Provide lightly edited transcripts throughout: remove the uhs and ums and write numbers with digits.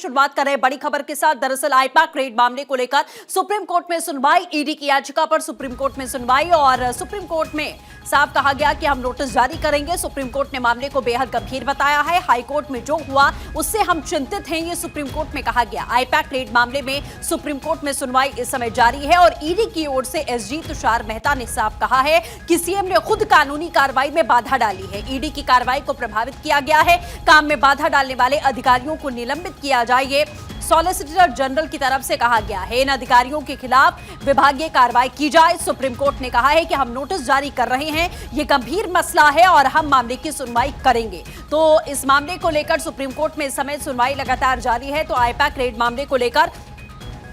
शुरुआत कर रहे हैं बड़ी खबर के साथ। दरअसल आईपैक रेड मामले को लेकर सुप्रीम कोर्ट में सुनवाई, ईडी की याचिका पर सुप्रीम कोर्ट में सुनवाई और सुप्रीम कोर्ट में साफ कहा गया कि हम नोटिस जारी करेंगे। सुप्रीम कोर्ट ने मामले को बेहद गंभीर बताया है। हाई कोर्ट में जो हुआ उससे हम चिंतित हैं, ये सुप्रीम कोर्ट में कहा गया। आईपैक रेड मामले में सुप्रीम कोर्ट में सुनवाई इस समय जारी है और ईडी की ओर से एसजी तुषार मेहता ने साफ कहा है कि सीएम ने खुद कानूनी कार्रवाई में बाधा डाली है। ईडी की कार्रवाई को प्रभावित किया गया है। काम में बाधा डालने वाले अधिकारियों को निलंबित किया जाए, ये सॉलिसिटर जनरल की तरफ से कहा गया है। इन अधिकारियों के खिलाफ विभागीय कार्रवाई की जाए। सुप्रीम कोर्ट ने कहा है कि हम नोटिस जारी कर रहे हैं, ये गंभीर मसला है और हम मामले की सुनवाई करेंगे। तो इस मामले को लेकर सुप्रीम कोर्ट में इस समय सुनवाई लगातार जारी है। तो आईपैक रेड मामले को लेकर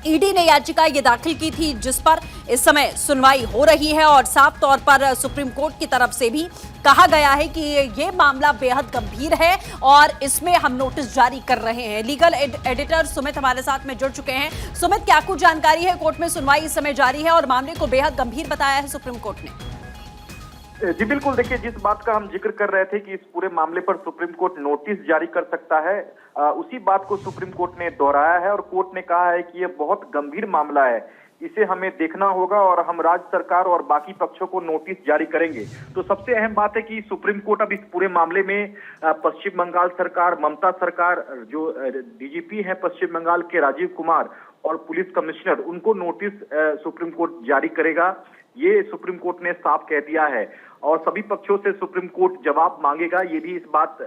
ईडी ने याचिका ये दाखिल की थी, जिस पर इस समय सुनवाई हो रही है और साफ तौर पर सुप्रीम कोर्ट की तरफ से भी कहा गया है कि ये मामला बेहद गंभीर है और इसमें हम नोटिस जारी कर रहे हैं। लीगल एडिटर सुमित हमारे साथ में जुड़ चुके हैं। सुमित, क्या कुछ जानकारी है? कोर्ट में सुनवाई इस समय जारी है और मामले को बेहद गंभीर बताया है सुप्रीम कोर्ट ने। जी बिल्कुल, देखिए जिस बात का हम जिक्र कर रहे थे कि इस पूरे मामले पर सुप्रीम कोर्ट नोटिस जारी कर सकता है, उसी बात को सुप्रीम कोर्ट ने दोहराया है और कोर्ट ने कहा है कि यह बहुत गंभीर मामला है, इसे हमें देखना होगा और हम राज्य सरकार और बाकी पक्षों को नोटिस जारी करेंगे। तो सबसे अहम बात है कि सुप्रीम कोर्ट अब इस पूरे मामले में पश्चिम बंगाल सरकार, ममता सरकार, जो डीजीपी है पश्चिम बंगाल के राजीव कुमार और पुलिस कमिश्नर, उनको नोटिस सुप्रीम कोर्ट जारी करेगा, ये सुप्रीम कोर्ट ने साफ कह दिया है। और सभी पक्षों से सुप्रीम कोर्ट जवाब मांगेगा, ये भी इस बात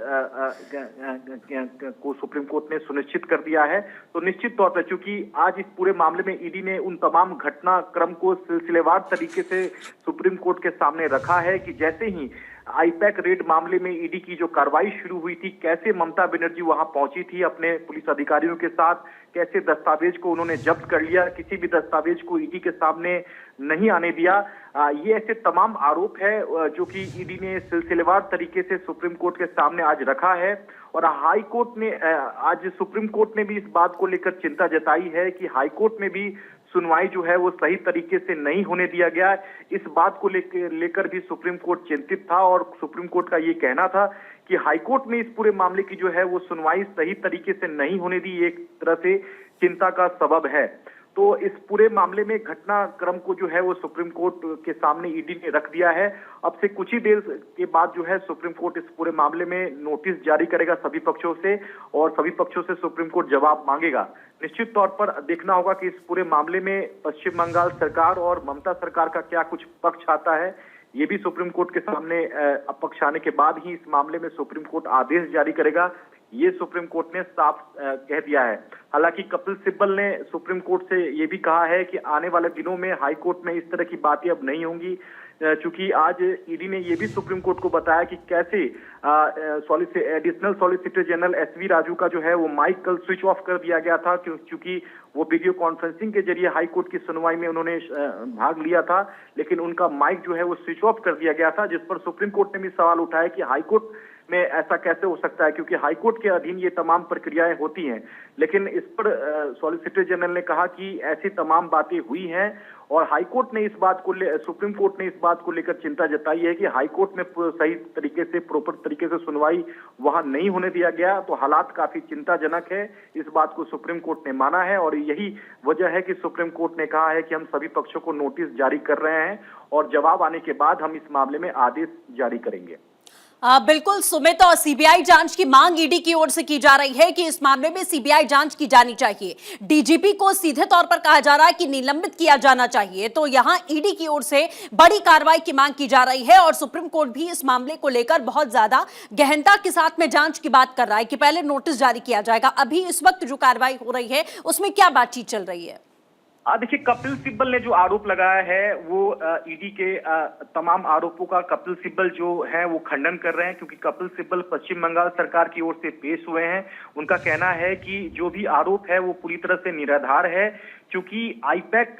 को सुप्रीम कोर्ट ने सुनिश्चित कर दिया है। तो निश्चित तौर पर चूंकि आज इस पूरे मामले में ईडी ने उन तमाम घटनाक्रम को सिलसिलेवार तरीके से सुप्रीम कोर्ट के सामने रखा है कि जैसे ही आईपैक रेड मामले में ईडी की जो कार्रवाई शुरू हुई थी, कैसे ममता बनर्जी वहां पहुंची थी अपने पुलिस अधिकारियों के साथ, कैसे दस्तावेज को उन्होंने जब्त कर लिया, किसी भी दस्तावेज को ईडी के सामने नहीं आने दिया। ये ऐसे तमाम आरोप है जो कि ईडी ने सिलसिलेवार तरीके से सुप्रीम कोर्ट के सामने आज रखा है। और हाई कोर्ट ने आज सुप्रीम कोर्ट ने भी इस बात को लेकर चिंता जताई है कि हाई कोर्ट में भी सुनवाई जो है वो सही तरीके से नहीं होने दिया गया। इस बात को लेकर भी सुप्रीम कोर्ट चिंतित था और सुप्रीम कोर्ट का ये कहना था कि हाई कोर्ट ने इस पूरे मामले की जो है वो सुनवाई सही तरीके से नहीं होने दी, एक तरह से चिंता का सबब है। तो इस पूरे मामले में घटनाक्रम को जो है वो सुप्रीम कोर्ट के सामने ईडी ने रख दिया है। अब से कुछ ही देर के बाद जो है सुप्रीम कोर्ट इस पूरे मामले में नोटिस जारी करेगा सभी पक्षों से और सभी पक्षों से सुप्रीम कोर्ट जवाब मांगेगा। निश्चित तौर पर देखना होगा कि इस पूरे मामले में पश्चिम बंगाल सरकार और ममता सरकार का क्या कुछ पक्ष आता है। ये भी सुप्रीम कोर्ट के सामने पक्ष आने के बाद ही इस मामले में सुप्रीम कोर्ट आदेश जारी करेगा, ये सुप्रीम कोर्ट ने साफ कह दिया है। हालांकि कपिल सिब्बल ने सुप्रीम कोर्ट से ये भी कहा है कि आने वाले दिनों में हाई कोर्ट में इस तरह की बातें अब नहीं होंगी, चूंकि आज ईडी ने ये भी सुप्रीम कोर्ट को बताया कि कैसे additional solicitor general SV Raju का जो है वो माइक कल स्विच ऑफ कर दिया गया था, क्योंकि वो वीडियो कॉन्फ्रेंसिंग के जरिए हाई कोर्ट की सुनवाई में उन्होंने भाग लिया था, लेकिन उनका माइक जो है वो स्विच ऑफ कर दिया गया था, जिस पर सुप्रीम कोर्ट ने भी सवाल उठाया कि हाई कोर्ट में ऐसा कैसे हो सकता है, क्योंकि हाई कोर्ट के अधीन ये तमाम प्रक्रियाएं होती हैं। लेकिन इस पर सॉलिसिटर जनरल ने कहा कि ऐसी तमाम बातें हुई हैं और हाई कोर्ट ने इस बात को सुप्रीम कोर्ट ने इस बात को लेकर चिंता जताई है कि हाई कोर्ट में सही तरीके से प्रॉपर तरीके से सुनवाई वहां नहीं होने दिया गया। तो हालात काफी चिंताजनक है, इस बात को सुप्रीम कोर्ट ने माना है और यही वजह है कि सुप्रीम कोर्ट ने कहा है कि हम सभी पक्षों को नोटिस जारी कर रहे हैं और जवाब आने के बाद हम इस मामले में आदेश जारी करेंगे। बिल्कुल सुमित, और सीबीआई जांच की मांग ईडी की ओर से की जा रही है कि इस मामले में सीबीआई जांच की जानी चाहिए। डीजीपी को सीधे तौर पर कहा जा रहा है कि निलंबित किया जाना चाहिए। तो यहां ईडी की ओर से बड़ी कार्रवाई की मांग की जा रही है और सुप्रीम कोर्ट भी इस मामले को लेकर बहुत ज्यादा गहनता के साथ में जांच की बात कर रहा है कि पहले नोटिस जारी किया जाएगा। अभी इस वक्त जो कार्रवाई हो रही है उसमें क्या बातचीत चल रही है? देखिए, कपिल सिब्बल ने जो आरोप लगाया है वो ईडी के तमाम आरोपों का कपिल सिब्बल जो है वो खंडन कर रहे हैं, क्योंकि कपिल सिब्बल पश्चिम बंगाल सरकार की ओर से पेश हुए हैं। उनका कहना है कि जो भी आरोप है वो पूरी तरह से निराधार है, क्योंकि आईपैक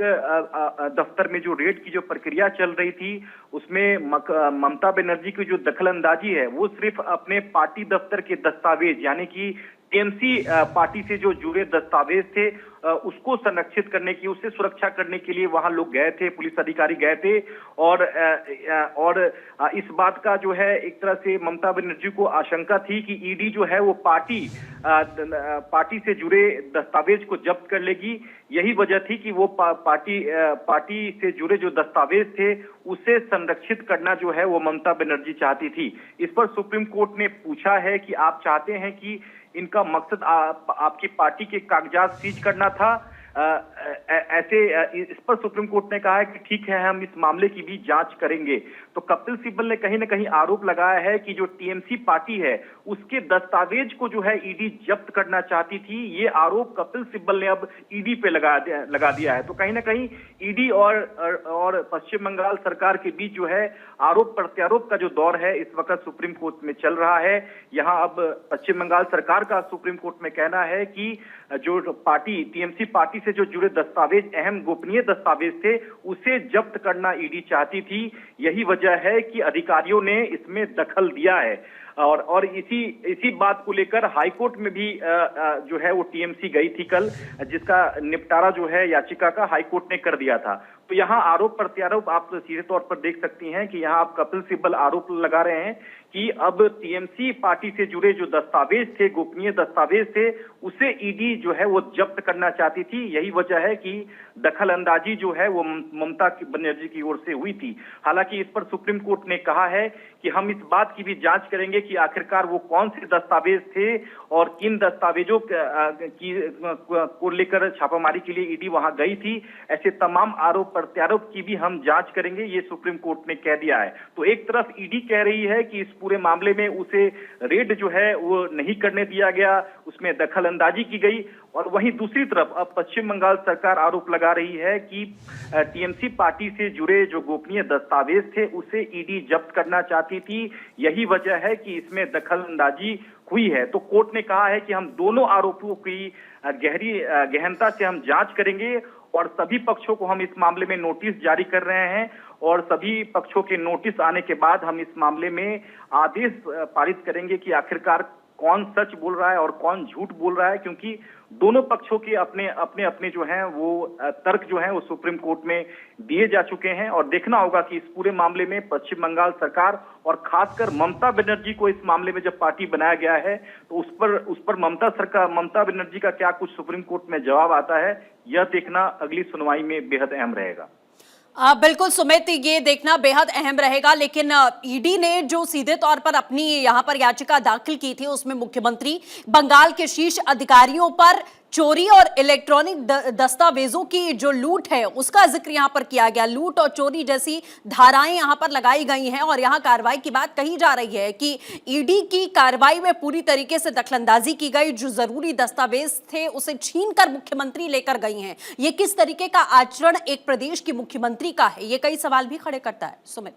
दफ्तर में जो रेड की जो प्रक्रिया चल रही थी उसमें ममता बनर्जी की जो दखलंदाजी है वो सिर्फ अपने पार्टी दफ्तर के दस्तावेज, यानी कि टीएमसी पार्टी से जो जुड़े दस्तावेज थे उसको संरक्षित करने की, उससे सुरक्षा करने के लिए वहां लोग गए थे, पुलिस अधिकारी गए थे और इस बात का जो है एक तरह से ममता बनर्जी को आशंका थी कि ईडी जो है वो पार्टी पार्टी से जुड़े दस्तावेज को जब्त कर लेगी। यही वजह थी कि वो पार्टी से जुड़े जो दस्तावेज थे उसे संरक्षित करना जो है वो ममता बनर्जी चाहती थी। इस पर सुप्रीम कोर्ट ने पूछा है कि आप चाहते हैं कि इनका मकसद आपकी पार्टी के कागजात सीज करना था। ऐसे इस पर सुप्रीम कोर्ट ने कहा है कि ठीक है, हम इस मामले की भी जांच करेंगे। तो कपिल सिब्बल ने कहीं ना कहीं आरोप लगाया है कि जो टीएमसी पार्टी है उसके दस्तावेज को जो है ईडी जब्त करना चाहती थी। ये आरोप कपिल सिब्बल ने अब ईडी पे लगा दिया है। तो कहीं ना कहीं ईडी और पश्चिम बंगाल सरकार के बीच जो है आरोप प्रत्यारोप का जो दौर है इस वक्त सुप्रीम कोर्ट में चल रहा है। यहाँ अब पश्चिम बंगाल सरकार का सुप्रीम कोर्ट में कहना है कि जो पार्टी टीएमसी पार्टी से जो जुड़े दस्तावेज, अहम गोपनीय दस्तावेज थे, उसे जब्त करना ईडी चाहती थी। यही वजह है कि अधिकारियों ने इसमें दखल दिया है और इसी बात को लेकर हाईकोर्ट में भी जो है वो टीएमसी गई थी कल, जिसका निपटारा जो है याचिका का हाईकोर्ट ने कर दिया था। तो यहाँ आरोप प्रत्यारोप आप सीधे तौर पर देख सकती हैं कि यहाँ आप कपिल सिब्बल आरोप लगा रहे हैं कि अब टीएमसी पार्टी से जुड़े जो दस्तावेज थे, गोपनीय दस्तावेज थे, उसे ईडी जो है वो जब्त करना चाहती थी। यही वजह है कि दखल अंदाजी जो है वो ममता बनर्जी की ओर से हुई थी। हालांकि इस पर सुप्रीम कोर्ट ने कहा है कि हम इस बात की भी जांच करेंगे कि आखिरकार वो कौन से दस्तावेज थे और किन दस्तावेजों को लेकर छापामारी के लिए ईडी वहां गई थी। ऐसे तमाम आरोप प्रत्यारोप की भी हम जांच करेंगे, ये सुप्रीम कोर्ट ने कह दिया है। तो एक तरफ ईडी कह रही है कि इस पूरे मामले में उसे रेड जो है वो नहीं करने दिया गया, उसमें दखल अंदाजी की गई, और वहीं दूसरी तरफ अब पश्चिम बंगाल सरकार आरोप लगा रही है कि टीएमसी पार्टी से जुड़े जो गोपनीय दस्तावेज थे उसे ईडी जब्त करना चाहती थी। यही वजह है कि इसमें दखल अंदाजी हुई है। तो कोर्ट ने कहा है कि हम दोनों आरोपों की गहनता से हम जांच करेंगे और सभी पक्षों को हम इस मामले में नोटिस जारी कर रहे हैं और सभी पक्षों के नोटिस आने के बाद हम इस मामले में आदेश पारित करेंगे कि आखिरकार कौन सच बोल रहा है और कौन झूठ बोल रहा है, क्योंकि दोनों पक्षों के अपने जो हैं वो तर्क जो हैं वो सुप्रीम कोर्ट में दिए जा चुके हैं। और देखना होगा कि इस पूरे मामले में पश्चिम बंगाल सरकार और खासकर ममता बनर्जी को इस मामले में जब पार्टी बनाया गया है तो उस पर ममता बनर्जी का क्या कुछ सुप्रीम कोर्ट में जवाब आता है, यह देखना अगली सुनवाई में बेहद अहम रहेगा। बिल्कुल सुमित, ये देखना बेहद अहम रहेगा। लेकिन ईडी ने जो सीधे तौर पर अपनी यहां पर याचिका दाखिल की थी उसमें मुख्यमंत्री बंगाल के शीर्ष अधिकारियों पर चोरी और इलेक्ट्रॉनिक दस्तावेजों की जो लूट है उसका जिक्र यहां पर किया गया। लूट और चोरी जैसी धाराएं यहां पर लगाई गई हैं और यहां कार्रवाई की बात कही जा रही है कि ईडी की कार्रवाई में पूरी तरीके से दखलंदाजी की गई। जो जरूरी दस्तावेज थे उसे छीनकर मुख्यमंत्री लेकर गई हैं। ये किस तरीके का आचरण एक प्रदेश की मुख्यमंत्री का है, ये कई सवाल भी खड़े करता है। सुमित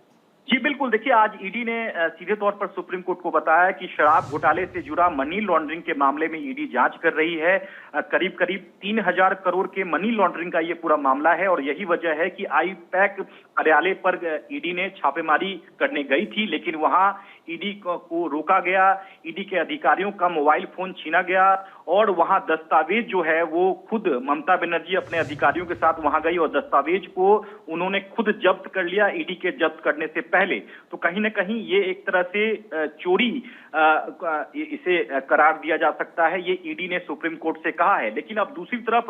जी बिल्कुल, देखिए आज ईडी ने सीधे तौर पर सुप्रीम कोर्ट को बताया कि शराब घोटाले से जुड़ा मनी लॉन्ड्रिंग के मामले में ईडी जांच कर रही है। करीब 3,000 करोड़ के मनी लॉन्ड्रिंग का ये पूरा मामला है और यही वजह है कि आईपैक कार्यालय पर ईडी ने छापेमारी करने गई थी, लेकिन वहां ईडी को रोका गया। ईडी के अधिकारियों का मोबाइल फोन छीना गया और वहां दस्तावेज जो है वो खुद ममता बनर्जी अपने अधिकारियों के साथ वहां गई और दस्तावेज को उन्होंने खुद जब्त कर लिया ईडी के जब्त करने से पहले। तो कहीं ना कहीं ये एक तरह से चोरी इसे करार दिया जा सकता है, ये ईडी ने सुप्रीम कोर्ट से कहा है। लेकिन अब दूसरी तरफ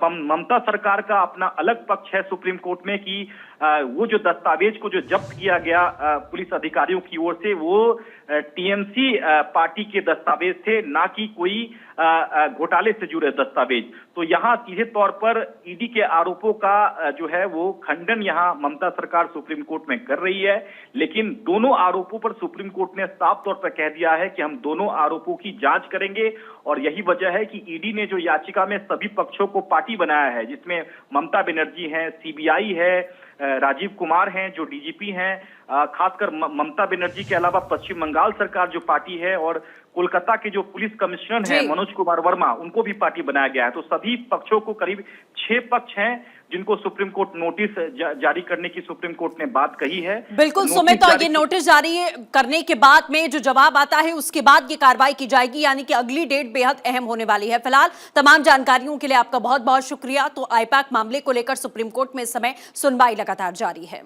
ममता सरकार का अपना अलग पक्ष है सुप्रीम कोर्ट में कि वो जो दस्तावेज को जो जब्त किया गया पुलिस अधिकारियों की ओर से, वो टीएमसी पार्टी के दस्तावेज थे, ना कि कोई घोटाले से जुड़े दस्तावेज। तो यहाँ सीधे तौर पर ईडी के आरोपों का जो है वो खंडन यहाँ ममता सरकार सुप्रीम कोर्ट में कर रही है। लेकिन दोनों आरोपों पर सुप्रीम कोर्ट ने साफ तौर पर कह दिया है कि हम दोनों आरोपों की जांच करेंगे और यही वजह है कि ईडी ने जो याचिका में सभी पक्षों को पार्टी बनाया है, जिसमें ममता बनर्जी है, सीबीआई है, राजीव कुमार हैं जो डीजीपी हैं, खासकर ममता बनर्जी के अलावा पश्चिम बंगाल सरकार जो पार्टी है और कोलकाता के जो पुलिस कमिश्नर हैं मनोज कुमार वर्मा, उनको भी पार्टी बनाया गया है। तो सभी पक्षों को करीब 6 पक्ष हैं जिनको सुप्रीम कोर्ट नोटिस जारी करने की सुप्रीम कोर्ट ने बात कही है। बिल्कुल सुमित, तो ये नोटिस जारी करने के बाद में जो जवाब आता है उसके बाद ये कार्रवाई की जाएगी, यानी कि अगली डेट बेहद अहम होने वाली है। फिलहाल तमाम जानकारियों के लिए आपका बहुत बहुत शुक्रिया। तो आईपैक मामले को लेकर सुप्रीम कोर्ट में इस समय सुनवाई लगातार जारी है।